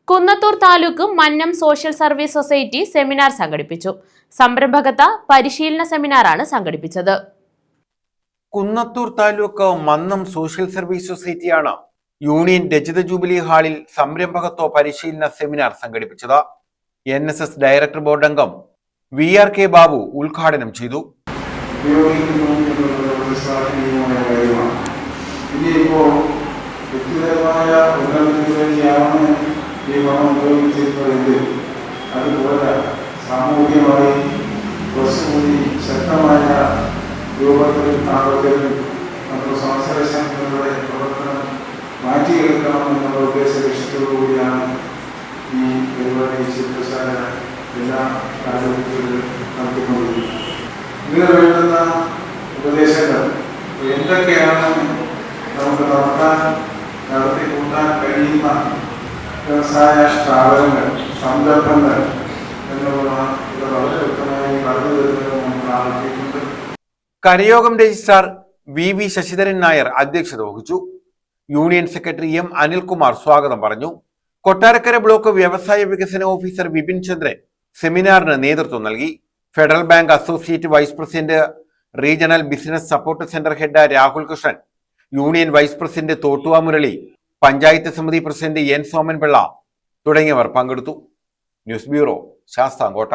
Kunnathur taluk Mannam social service society seminar സംഘടിപ്പിച്ചു. സംരംഭകത്വ പരിശീലന സെമിനാറാണ് സംഘടിപ്പിച്ചത്. കുന്നത്തൂർ താലൂക്ക് മന്നം സോഷ്യൽ സർവീസ് സൊസൈറ്റിയാണ് യൂണിയൻ രജത ജൂബിലി ഹാളിൽ സംരംഭകത്വ പരിശീലന സെമിനാർ സംഘടിപ്പിച്ചത്. NSS ഡയറക്ടർ ബോർഡ് അംഗം VRK ബാബു ഉദ്ഘാടനം ചെയ്തു. വ്യക്തിപരമായ ഉന്നതിക്ക് വേണ്ടിയാണ് ഈ പണം ഉപയോഗിച്ചിരുന്നതെങ്കിൽ അതുപോലെ സാമൂഹികമായി കുറച്ചുകൂടി ശക്തമായ രൂപത്തിൽ ആളുകളിൽ നമ്മുടെ സംസ്കാര സംഘടനകളുടെ പ്രവർത്തനം മാറ്റിയെടുക്കണമെന്നുള്ള ഉദ്ദേശ ലക്ഷ്യത്തോടുകൂടിയാണ് ഈ പരിപാടി ശില്പശാല എല്ലാ കാലഘട്ടത്തിലും നടത്തിക്കൊണ്ടിരിക്കുന്നത്. ഇതിന് വേണ്ടുന്ന ഉപദേശങ്ങൾ എന്തൊക്കെയാണ് നമുക്ക് നടത്തിക്കൂട്ടാൻ കഴിയുന്ന വ്യവസായ സ്ഥാപനങ്ങൾ, സംരംഭങ്ങൾ എന്നുള്ള ഇത് വളരെ വ്യക്തമായി പറഞ്ഞു തരുന്നത് നമ്മൾ ആലോചിക്കുന്നുണ്ട്. കരയോഗം രജിസ്ട്രാർ VV ശശിധരൻ നായർ അധ്യക്ഷത വഹിച്ചു. യൂണിയൻ സെക്രട്ടറി M അനിൽകുമാർ സ്വാഗതം പറഞ്ഞു. കൊട്ടാരക്കര ബ്ലോക്ക് വ്യവസായ വികസന ഓഫീസർ വിപിൻ ചന്ദ്രൻ സെമിനാറിന് നേതൃത്വം നൽകി. Federal bank associate vice president regional business support centre head Rahul Krishnan, union vice president Thottuva Murali, panchayat സമിതി പ്രസിഡന്റ് N സോമൻ പിള്ള തുടങ്ങിയവർ പങ്കെടുത്തു. News bureau, Sasthamkotta.